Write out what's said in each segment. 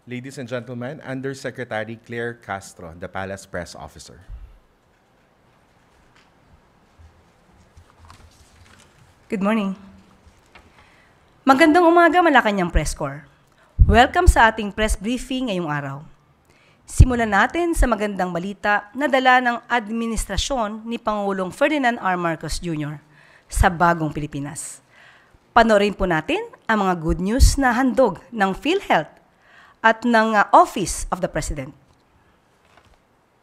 Ladies and gentlemen, Undersecretary Claire Castro, the Palace Press Officer. Good morning. Magandang umaga, Malacanang Press Corps. Welcome sa ating press briefing ngayong araw. Simulan natin sa magandang balita na dala ng administrasyon ni Pangulong Ferdinand R. Marcos Jr. sa bagong Pilipinas. Panoorin po natin ang mga good news na handog ng PhilHealth at ng Office of the President.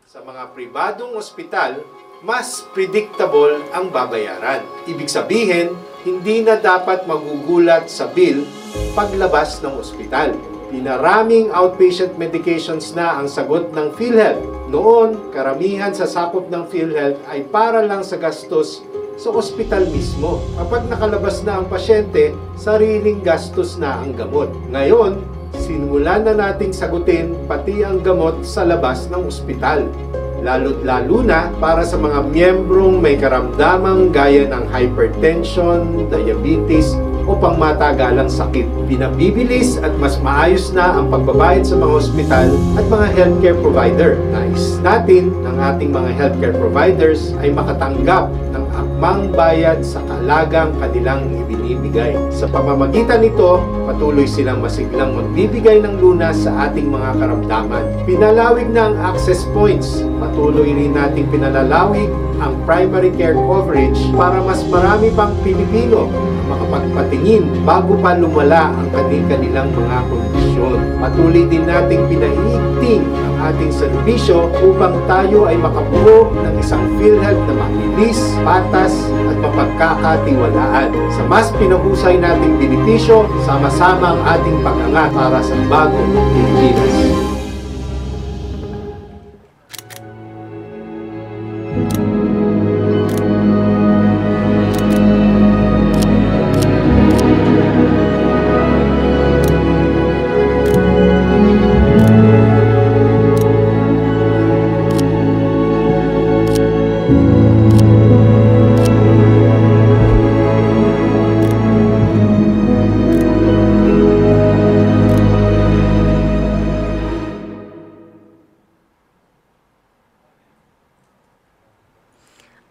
Sa mga pribadong ospital, mas predictable ang babayaran. Ibig sabihin, hindi na dapat magugulat sa bill paglabas ng ospital. Pinaraming outpatient medications na ang sagot ng PhilHealth. Noon, karamihan sa sakop ng PhilHealth ay para lang sa gastos sa ospital mismo. Kapag nakalabas na ang pasyente, sariling gastos na ang gamot. Ngayon, simulan na nating sagutin pati ang gamot sa labas ng ospital. Lalo't-lalo na para sa mga miyembrong may karamdamang gaya ng hypertension, diabetes, o pangmatagalang sakit. Pinabibilis at mas maayos na ang pagbabayad sa mga ospital at mga healthcare provider. Nais natin ng ating mga healthcare providers ay makatanggap ng akmang bayad sa kalagang kanilang ibinibigay. Sa pamamagitan nito, patuloy silang masiglang magbibigay ng lunas sa ating mga karamdaman. Pinalawig na ang access points. Patuloy rin nating pinalalawig ang primary care coverage para mas marami pang Pilipino makapagpatingin bago pa lumala ang kanilang mga kondisyon. Patuloy din nating pinaiigting ang ating serbisyo upang tayo ay makabuo ng isang PhilHealth na mabilis, patas at mapagkakatiwalaan. Sa mas pinahusay nating benepisyo, sama-sama ang ating pag-angat para sa bagong Pilipinas.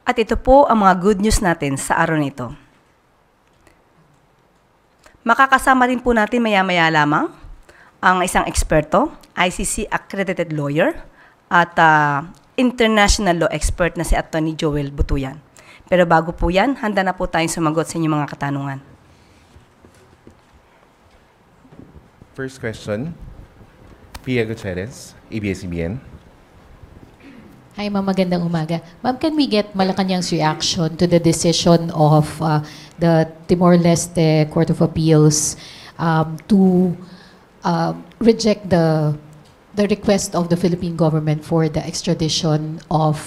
At ito po ang mga good news natin sa araw nito. Makakasama rin po natin maya-maya lamang ang isang eksperto, ICC accredited lawyer at international law expert na si Atty. Joel Butuyan. Pero bago po yan, handa na po tayong sumagot sa inyong mga katanungan. First question, Pia Gutierrez, ABS-CBN. Hi, ma'am. Magandang umaga. Ma'am, can we get Malacanang's reaction to the decision of the Timor-Leste Court of Appeals to reject the request of the Philippine government for the extradition of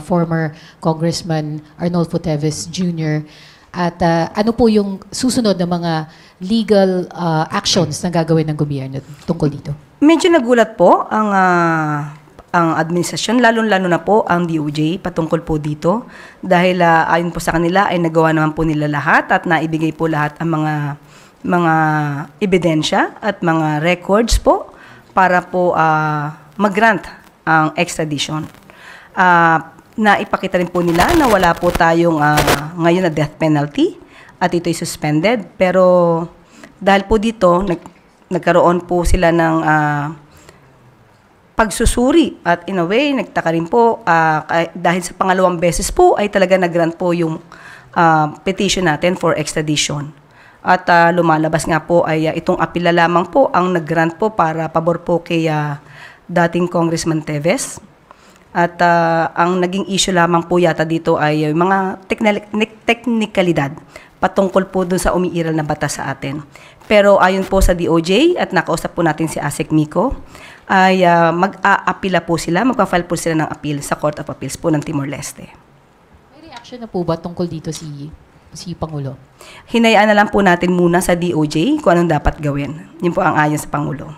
former Congressman Arnolfo Teves Jr. At ano po yung susunod na mga legal actions na gagawin ng gobyerno tungkol dito? Medyo nagulat po ang administrasyon, lalo-lalo na po ang DOJ patungkol po dito dahil ayon po sa kanila ay nagawa naman po nila lahat at naibigay po lahat ang mga ebidensya at mga records po para po mag-grant ang extradition. Naipakita rin po nila na wala po tayong ngayon na death penalty at ito'y suspended, pero dahil po dito nagkaroon po sila ng pagsusuri at in a way, nagtaka rin po dahil sa pangalawang beses po ay talaga nag-grant po yung petition natin for extradition. At lumalabas nga po ay itong apila lamang po ang nag-grant po para pabor po kay dating Congressman Teves. At ang naging issue lamang po yata dito ay mga teknikalidad patungkol po dun sa umiiral na batas sa atin. Pero ayon po sa DOJ at nakausap po natin si ASEC Mico, ay mag-a-apila po sila, magpa-file po sila ng appeal sa Court of Appeals po ng Timor-Leste. May reaction na po ba tungkol dito si Pangulo? Hinayaan na lang po natin muna sa DOJ kung anong dapat gawin. Yun po ang ayon sa Pangulo.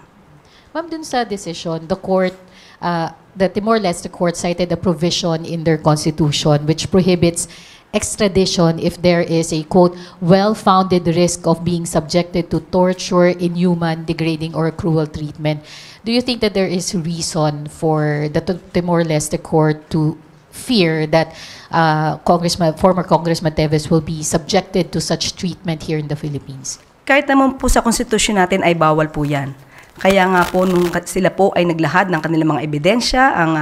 Ma'am, dun sa decision, the Timor-Leste court cited a provision in their constitution which prohibits extradition if there is a, quote, well-founded risk of being subjected to torture, inhuman, degrading, or cruel treatment. do you think that there is reason for the Timor-Leste court to fear that former Congressman Teves will be subjected to such treatment here in the Philippines? Kahit naman po sa konstitusyon natin ay bawal po yan. Kaya nga po nung sila po ay naglahad ng kanilang mga ebidensya, ang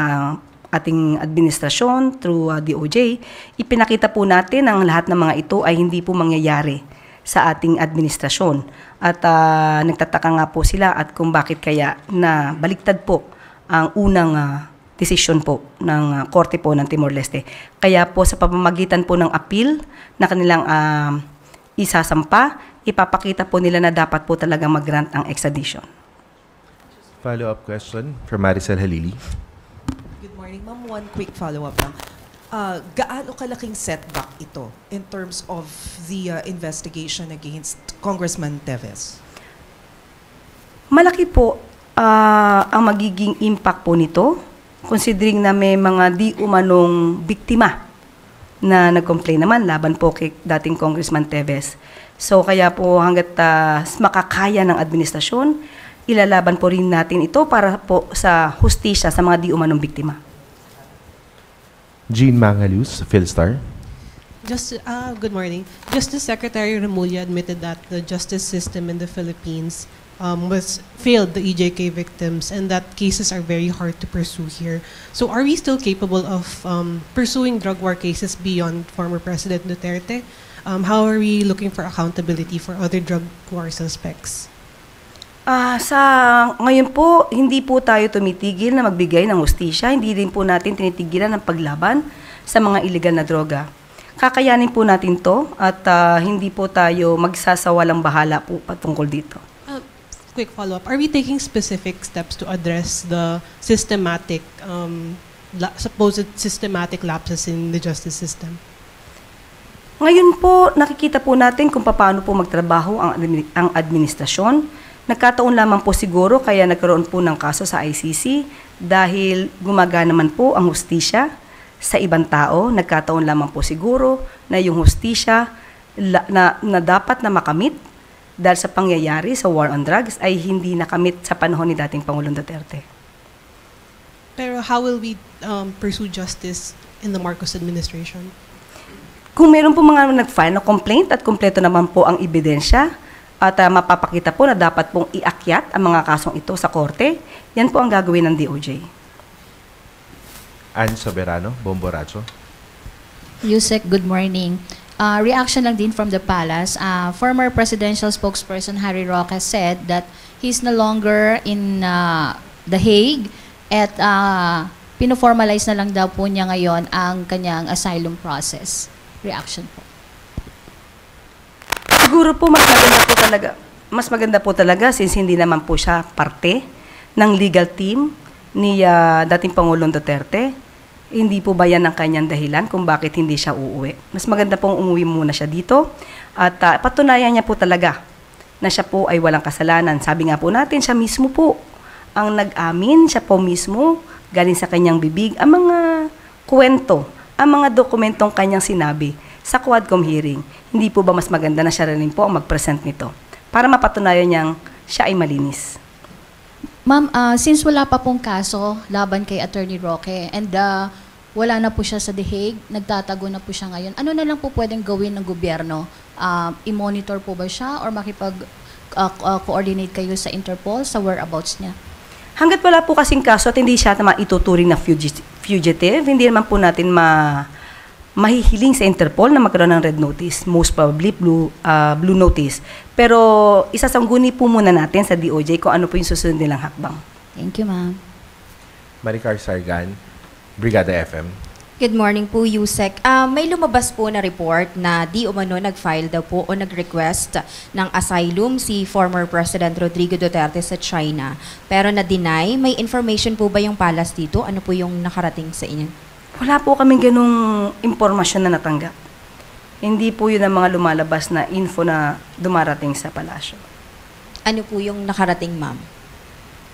ating administrasyon through DOJ, ipinakita po natin ang lahat ng mga ito ay hindi po mangyayari sa ating administrasyon. At nagtataka nga po sila at kung bakit kaya na baliktad po ang unang desisyon po ng Korte po ng Timor-Leste. Kaya po sa pamamagitan po ng appeal na kanilang isasampa, ipapakita po nila na dapat po talaga mag-grant ang extradition. Follow-up question from Maricel Halili. Good morning, ma'am. One quick follow-up lang. Gaano kalaking setback ito in terms of the investigation against Congressman Teves? Malaki po ang magiging impact po nito, considering na may mga di umanong biktima na nag-complain naman laban po kay dating Congressman Teves. So kaya po hanggat makakaya ng administrasyon, ilalaban po rin natin ito para po sa hustisya sa mga di umanong biktima. Jean Mangaluz, Philstar. Good morning. Justice Secretary Remulla admitted that the justice system in the Philippines failed the EJK victims and that cases are very hard to pursue here. So are we still capable of pursuing drug war cases beyond former President Duterte? How are we looking for accountability for other drug war suspects? Ngayon po, hindi po tayo tumitigil na magbigay ng hustisya. Hindi din po natin tinitigilan ang paglaban sa mga iligal na droga. Kakayanin po natin to at hindi po tayo magsasawalang bahala po patungkol dito. Quick follow-up. Are we taking specific steps to address the supposed systematic lapses in the justice system? Ngayon po, nakikita po natin kung paano po magtrabaho ang administrasyon. Nagkataon lamang po siguro kaya nagkaroon po ng kaso sa ICC dahil gumagana naman po ang hustisya sa ibang tao. Nagkataon lamang po siguro na yung hustisya na dapat na makamit dahil sa pangyayari sa war on drugs ay hindi nakamit sa panahon ni dating Pangulong Duterte. Pero how will we pursue justice in the Marcos administration? Kung meron po mga nag-file na complaint at kumpleto naman po ang ebidensya at mapapakita po na dapat pong iakyat ang mga kasong ito sa korte, yan po ang gagawin ng DOJ. Ann Soberano, Bomboracho. Yusek, good morning. Reaction lang din from the palace. Former presidential spokesperson Harry Roque said that he's no longer in The Hague at pinoformalize na lang daw po niya ngayon ang kanyang asylum process. Reaction po. Siguro po mas maganda po talaga since hindi naman po siya parte ng legal team ni dating Pangulong Duterte. Hindi po ba yan ang kanyang dahilan kung bakit hindi siya uuwi? Mas maganda pong umuwi muna siya dito at patunayan niya po talaga na siya po ay walang kasalanan. Sabi nga po natin, siya mismo po ang nag-amin, siya po mismo galing sa kanyang bibig ang mga kwento, ang mga dokumentong kanyang sinabi sa Quadcom hearing. Hindi po ba mas maganda na siya rin po ang mag-present nito para mapatunayan niyang siya ay malinis? Ma'am, since wala pa pong kaso laban kay Attorney Roque and wala na po siya sa The Hague, nagtatago na po siya ngayon, ano na lang po pwedeng gawin ng gobyerno? I-monitor po ba siya or makipag-coordinate kayo sa Interpol sa whereabouts niya? Hanggat wala po kasing kaso at hindi siya maituturing na fugitive, hindi naman po natin mahihiling sa Interpol na magkaroon ng red notice, most probably blue notice. Pero isasangguni po muna natin sa DOJ kung ano po yung susunod nilang hakbang. Thank you, ma'am. Maricar Sargan, Brigada FM. Good morning po, Yusek. May lumabas po na report na di umano nag-file daw po o nag-request ng asylum si former President Rodrigo Duterte sa China. Pero na-deny. May information po ba yung palace dito? Ano po yung nakarating sa inyo? Wala po kaming ganung impormasyon na natanggap. Hindi po yun ang mga lumalabas na info na dumarating sa palasyo. Ano po yung nakarating, ma'am?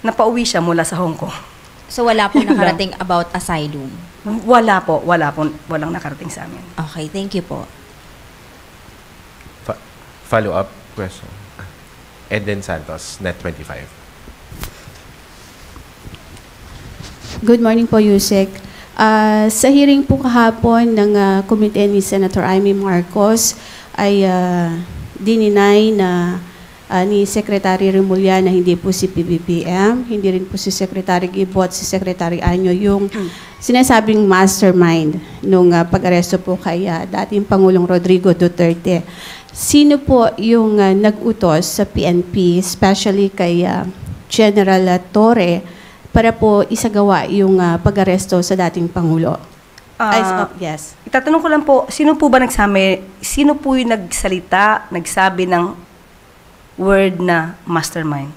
Napauwi siya mula sa Hong Kong. So wala po nakarating about asylum? Walang nakarating sa amin. Okay, thank you po. Follow-up question. Eden Santos, Net 25. Good morning po, Yusek. Sa hearing po kahapon ng committee ni Senator Amy Marcos ay dininay na ni Secretary Remulla na hindi po si PBBM, hindi rin po si Secretary Gibot, si Secretary Anyo yung sinasabing mastermind nung pag-aresto po kay dating Pangulong Rodrigo Duterte. Sino po yung nag-utos sa PNP, especially kay General Torre, para po isagawa yung pag-aresto sa dating Pangulo? Yes. Itatanong ko lang po, sino po yung nagsabi ng word na mastermind?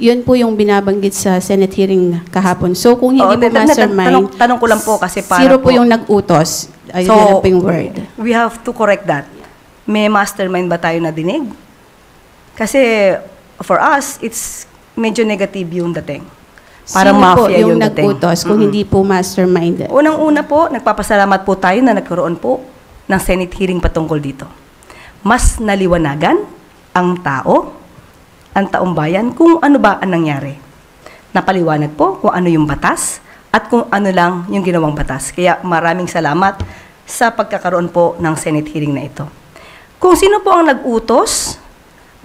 Yun po yung binabanggit sa Senate hearing kahapon. So kung hindi po mastermind, tanong ko lang po kasi para zero po yung nag-utos. Ayun na po yung word. We have to correct that. May mastermind ba tayo na dinig? Kasi for us, it's medyo negative yung dating. Parang Sino mafia po yung dating. nag-utos kung hindi po mastermind? Unang-una po, nagpapasalamat po tayo na nagkaroon po ng Senate hearing patungkol dito. Mas naliwanagan ang taong bayan kung ano ba ang nangyari. Napaliwanag po kung ano yung batas at kung ano lang yung ginawang batas. Kaya maraming salamat sa pagkakaroon po ng Senate hearing na ito. Kung sino po ang nag-utos,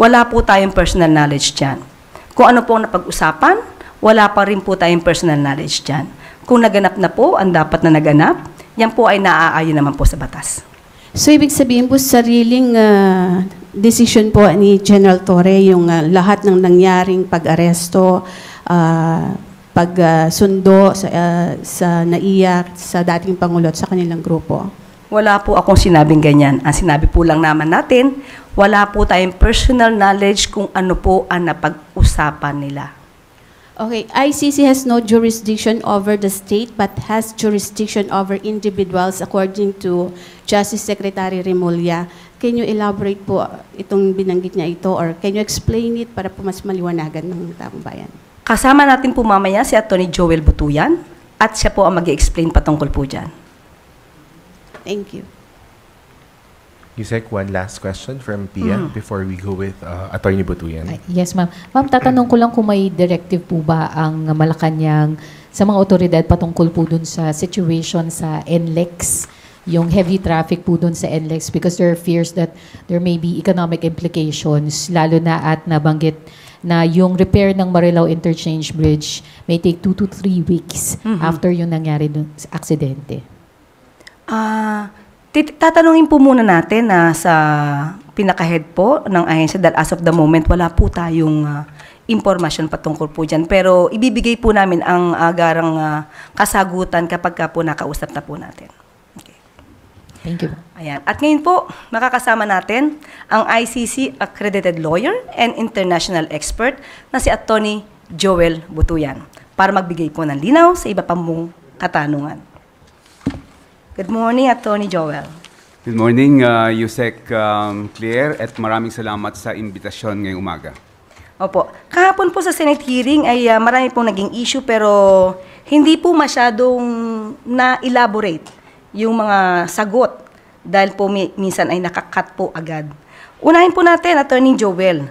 wala po tayong personal knowledge dyan. Kung ano po ang napag-usapan, wala pa rin po tayong personal knowledge dyan. Kung naganap na po ang dapat na naganap, yan po ay naaayon naman po sa batas. So ibig sabihin po sariling decision po ni General Torre yung lahat ng nangyaring pag-aresto, pagsundo sa NAIA, sa dating Pangulo at sa kanilang grupo? Wala po akong sinabing ganyan. Ang sinabi po lang naman natin, wala po tayong personal knowledge kung ano po ang napag-usapan nila. Okay, ICC has no jurisdiction over the state but has jurisdiction over individuals according to Justice Secretary Remulla. Can you elaborate po itong binanggit niya ito or can you explain it para po mas maliwanagan ng taong bayan? Kasama natin po mamaya si Atty. Joel Butuyan at siya po ang mag-i-explain patungkol po dyan. Thank you. Yusek, one last question from Pia before we go with Atty. Butuyan. Yes, ma'am. Ma'am, tatanong ko lang kung may directive po ba ang Malacanang sa mga otoridad patungkol po dun sa situation sa NLEX, yung heavy traffic po dun sa NLEX because there are fears that there may be economic implications, lalo na at nabanggit na yung repair ng Marilao Interchange Bridge may take 2 to 3 weeks after yung nangyari dun sa aksidente. Tatanungin po muna natin na sa pinaka-head po ng ahensya dahil as of the moment wala po tayong impormasyon patungkol po dyan. Pero ibibigay po namin ang agarang kasagutan kapag po nakausap na po natin. Okay. Thank you. Ayan. At ngayon po, makakasama natin ang ICC accredited lawyer and international expert na si Atty. Joel Butuyan para magbigay po ng linaw sa iba pang katanungan. Good morning, Atty. Joel. Good morning, Yusek Claire, at maraming salamat sa imbitasyon ngayong umaga. Opo. Kahapon po sa Senate hearing ay marami pong naging issue pero hindi po masyadong na-elaborate yung mga sagot dahil po minsan ay nakakat po agad. Unahin po natin, Atty. Joel.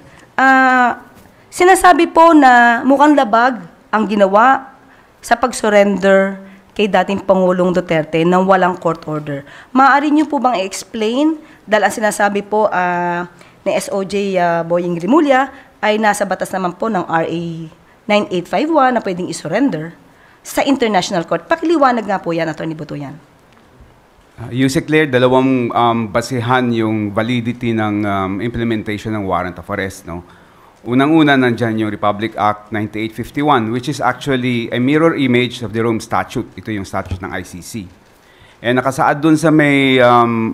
Sinasabi po na mukhang labag ang ginawa sa pag-surrender kay dating Pangulong Duterte nang walang court order. Maaari niyo po bang i-explain dahil ang sinasabi po ni SOJ Boying Rimulya ay nasa batas naman po ng RA 9851 na pwedeng i-surrender sa international court. Pakiliwanag nga po yan, Atty. Butuyan. Yusek Claire, dalawang basihan yung validity ng implementation ng warrant of arrest, no? Unang-una, nandyan yung Republic Act 9851, which is actually a mirror image of the Rome Statute. Ito yung statute ng ICC. And nakasaad dun sa may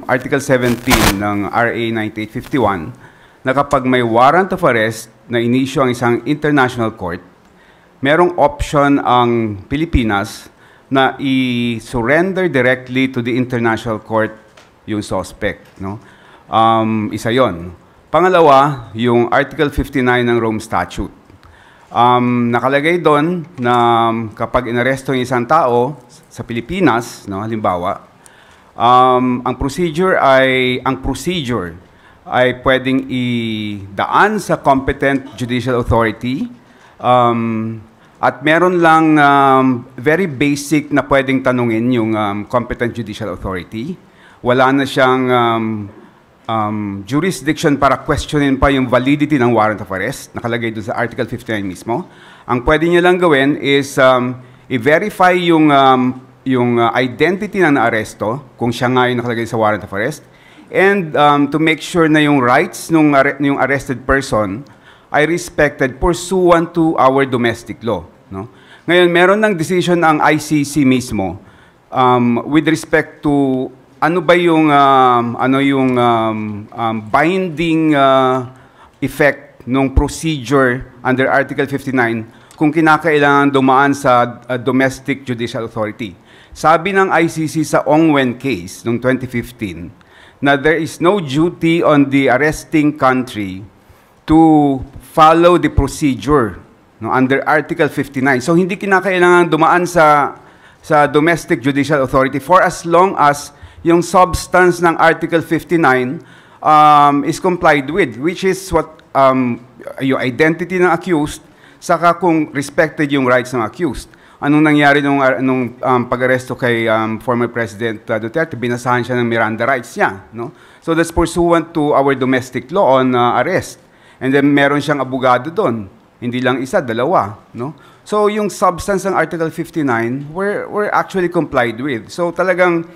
Article 17 ng RA 9851 na kapag may warrant of arrest na inisyu ang isang international court, merong option ang Pilipinas na i-surrender directly to the international court yung suspect. No? Isa yon. Pangalawa, yung Article 59 ng Rome Statute. Nakalagay doon na kapag inaresto yung isang tao sa Pilipinas, no, halimbawa, ang procedure ay pwedeng idaan sa competent judicial authority At meron lang very basic na pwedeng tanungin yung competent judicial authority. Wala na siyang jurisdiction para questionin pa yung validity ng warrant of arrest. Nakalagay doon sa Article 59 mismo. Ang pwede niya lang gawin is i-verify yung identity ng naaresto, kung siya nga yung nakalagay sa warrant of arrest, and to make sure na yung rights ng yung arrested person ay respected pursuant to our domestic law. No? Ngayon, meron ng decision ang ICC mismo with respect to ano ba yung binding effect ng procedure under Article 59 kung kinakailangan dumaan sa domestic judicial authority. Sabi ng ICC sa Ongwen case noong 2015 na there is no duty on the arresting country to follow the procedure under Article 59. So hindi kinakailangan dumaan sa domestic judicial authority for as long as yung substance ng Article 59 is complied with, which is what yung identity ng accused, saka kung respected yung rights ng accused. Anong nangyari nung pag-aresto kay former President Duterte? Binasahan siya ng Miranda rights niya. No? So that's pursuant to our domestic law on arrest. And then meron siyang abogado doon. Hindi lang isa, dalawa. No? So yung substance ng Article 59, we're actually complied with. So talagang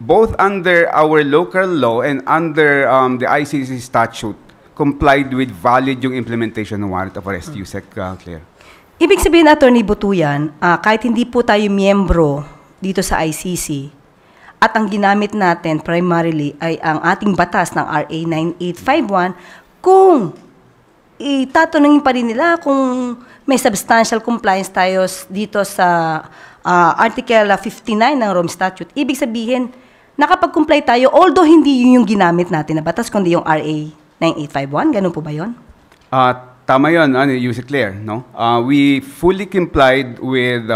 both under our local law and under the ICC statute, complied with valid yung implementation ng warrant of arrest. Yusek, Claire. Ibig sabihin, Attorney Butuyan, kahit hindi po tayo miyembro dito sa ICC, at ang ginamit natin primarily ay ang ating batas ng RA 9851, kung itatanungin pa rin nila kung may substantial compliance tayo dito sa Article 59 ng Rome Statute, ibig sabihin, nakapag-comply tayo, although hindi yun yung ginamit natin na batas, kundi yung RA 9851, ganun po ba yun? Tama yun, Yusek Claire. No? We fully complied with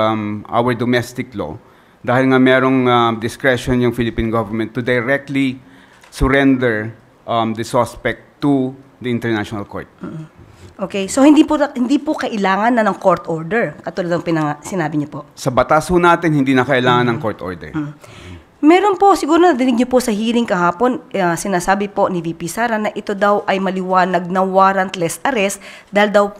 our domestic law dahil nga merong discretion yung Philippine government to directly surrender the suspect to the international court. Okay, so hindi po kailangan na ng court order, katulad ng sinabi niyo po? Sa batas ho natin, hindi na kailangan ng court order. Meron po, siguro nadinig niyo po sa hearing kahapon, sinasabi po ni VP Sara na ito daw ay maliwanag na warrantless arrest dahil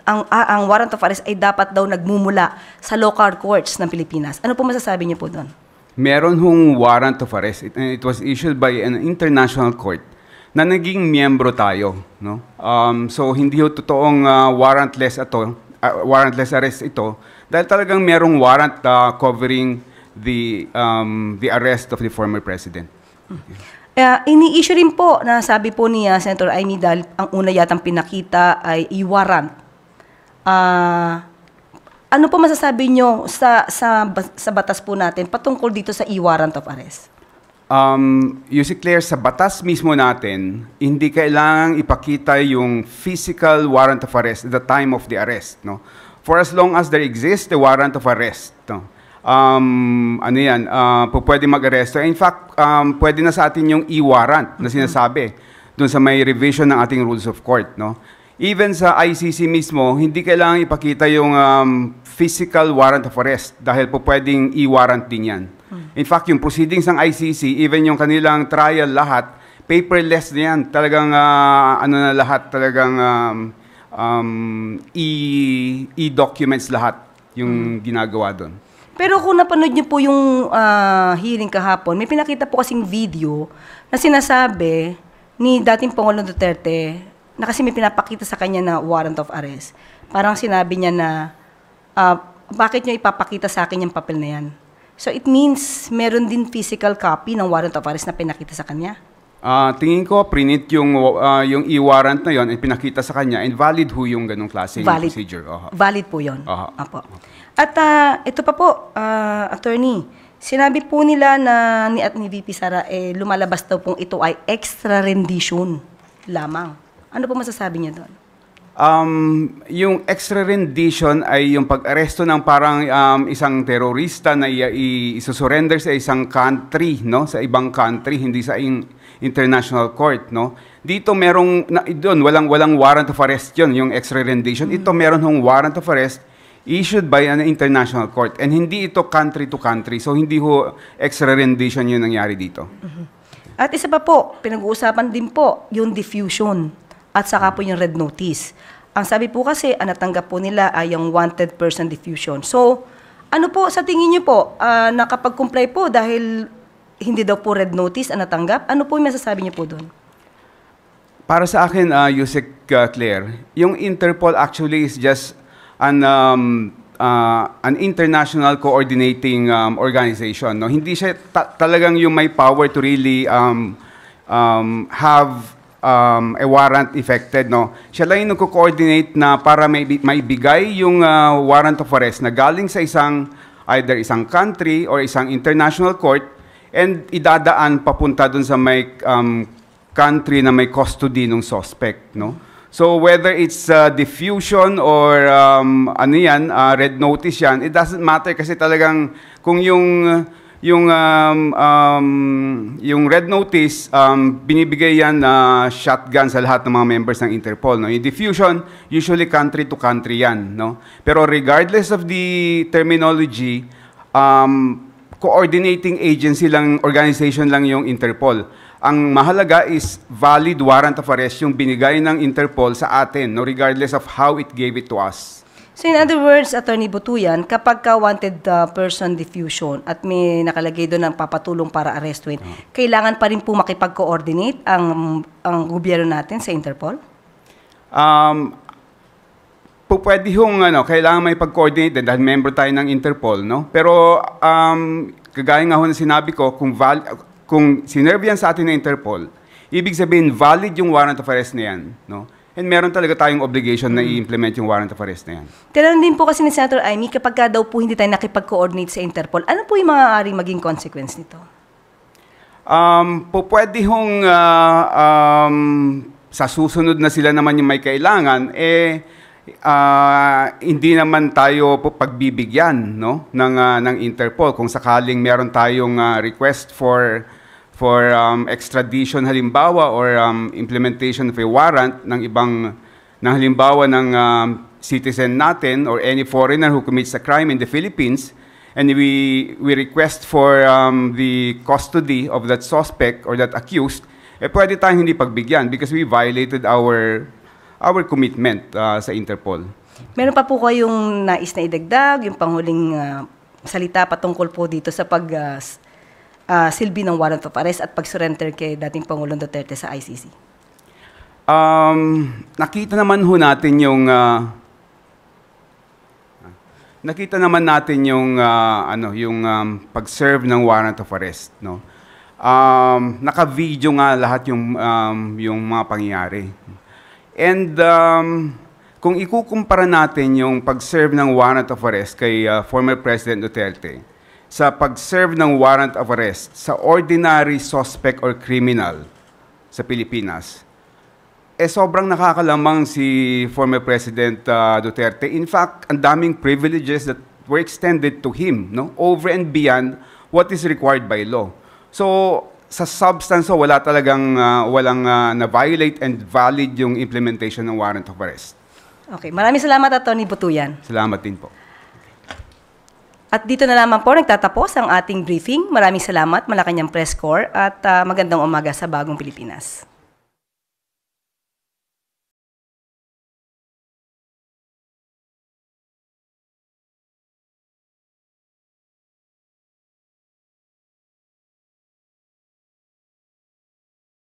ang warrant of arrest ay dapat daw nagmumula sa local courts ng Pilipinas. Ano po masasabi niyo po doon? Meron hong warrant of arrest. It was issued by an international court na naging miyembro tayo. No? So hindi ho totoong warrantless arrest ito dahil talagang merong warrant covering the arrest of the former president. Ini-issue rin po na sabi po ni Senator Amy dahil ang una yatang pinakita ay i-warrant. Ano po masasabi nyo sa batas po natin patungkol dito sa i-warrant of arrest? Yusek Claire, sa batas mismo natin, hindi kailangang ipakita yung physical warrant of arrest at the time of the arrest. No? For as long as there exists the warrant of arrest, no? Pwede mag-aresto. In fact, pwede na sa atin yung e-warrant na sinasabi doon sa may revision ng ating rules of court. No? Even sa ICC mismo, hindi kailangan ipakita yung physical warrant of arrest dahil po pwedeng e-warrant din yan. In fact, yung proceedings ng ICC, even yung kanilang trial lahat, paperless na yan. Talagang lahat, talagang e-documents lahat yung ginagawa doon. Pero kung napanood niyo po yung hearing kahapon, may pinakita po kasing video na sinasabi ni dating Pangulong Duterte na kasi may pinapakita sa kanya na warrant of arrest. Parang sinabi niya na, bakit niyo ipapakita sa akin yung papel na yan? So it means meron din physical copy ng warrant of arrest na pinakita sa kanya? Tingin ko, prinit yung e-warrant na yon at pinakita sa kanya, and valid ho yung ganong klaseng procedure. Valid po yun. Apo. At ito pa po, attorney, sinabi po nila na ni VP Sara, lumalabas daw pong ito ay extra rendition lamang. Ano po masasabi niya doon? Yung extra rendition ay yung pag-aresto ng parang isang terorista na isusurrender sa isang country, no? Sa ibang country, hindi sa international court, no? Dito merong doon walang warrant of arrest 'yon, yung extra rendition. Ito meron hong warrant of arrest issued by an international court. And hindi ito country to country. So hindi ho extra rendition yung nangyari dito. At isa pa po, pinag-uusapan din po yung diffusion at saka po yung red notice. Ang sabi po kasi, ang natanggap po nila ay yung wanted person diffusion. So, ano po sa tingin niyo po, nakapag-comply po dahil hindi daw po red notice ang natanggap? Ano po yung masasabi niyo po doon? Para sa akin, Yusek Claire, yung Interpol actually is just an international coordinating organization. No? Hindi siya talagang yung may power to really have a warrant effected. No? Siya lang yung nagko-coordinate na para may bigay yung warrant of arrest na galing sa either isang country or isang international court and idadaan papunta dun sa may country na may custody ng suspect. No? So whether it's diffusion or red notice yan, it doesn't matter kasi talagang kung yung red notice, binibigay yan shotgun sa lahat ng mga members ng Interpol. No? Yung diffusion, usually country to country yan. No? Pero regardless of the terminology, coordinating agency lang, organization lang yung Interpol. Ang mahalaga is valid warrant of arrest yung binigay ng Interpol sa atin, no, regardless of how it gave it to us. So in other words, Attorney Butuyan, kapag ka wanted person diffusion at may nakalagay doon ng papatulong para arrestuin, kailangan pa rin po makipag-coordinate ang gobyerno natin sa Interpol? Pwede hong kailangan may pag-coordinate dahil member tayo ng Interpol, no? Pero kagaya nga ho na sinabi ko, kung sinerve yan sa atin ng Interpol, ibig sabihin valid yung warrant of arrest na yan. No? And meron talaga tayong obligation na i-implement yung warrant of arrest na yan. Tinanong din po kasi ni Senator Amy, kapag ka daw po hindi tayo nakipag-coordinate sa Interpol, ano po yung maaaring maging consequence nito? Pwede hong sa susunod na sila naman yung may kailangan, hindi naman tayo pagbibigyan, no, ng Interpol kung sakaling meron tayong request for extradition halimbawa or implementation of a warrant ng halimbawa ng citizen natin or any foreigner who commits a crime in the Philippines, and we request for the custody of that suspect or that accused, pwede tayong hindi pagbigyan because we violated our commitment sa Interpol. Meron pa po kayong nais na idagdag, yung panghuling salita patungkol po dito sa silbi ng warrant of arrest at pag-surrender kay dating Pangulong Duterte sa ICC? Nakita naman natin yung pag-serve ng warrant of arrest, no. Naka-video nga lahat yung mga pangyayari. And kung ikukumpara natin yung pag-serve ng warrant of arrest kay former President Duterte sa pag-serve ng warrant of arrest sa ordinary suspect or criminal sa Pilipinas, sobrang nakakalamang si former President Duterte. In fact, ang daming privileges that were extended to him, no, over and beyond what is required by law. So, sa substance, walang na-violate and valid yung implementation ng warrant of arrest. Okay, maraming salamat, Atty. Butuyan. Salamat din po. At dito na naman po nagtatapos ang ating briefing. Maraming salamat, Malacanang Press Corps, at magandang umaga sa Bagong Pilipinas.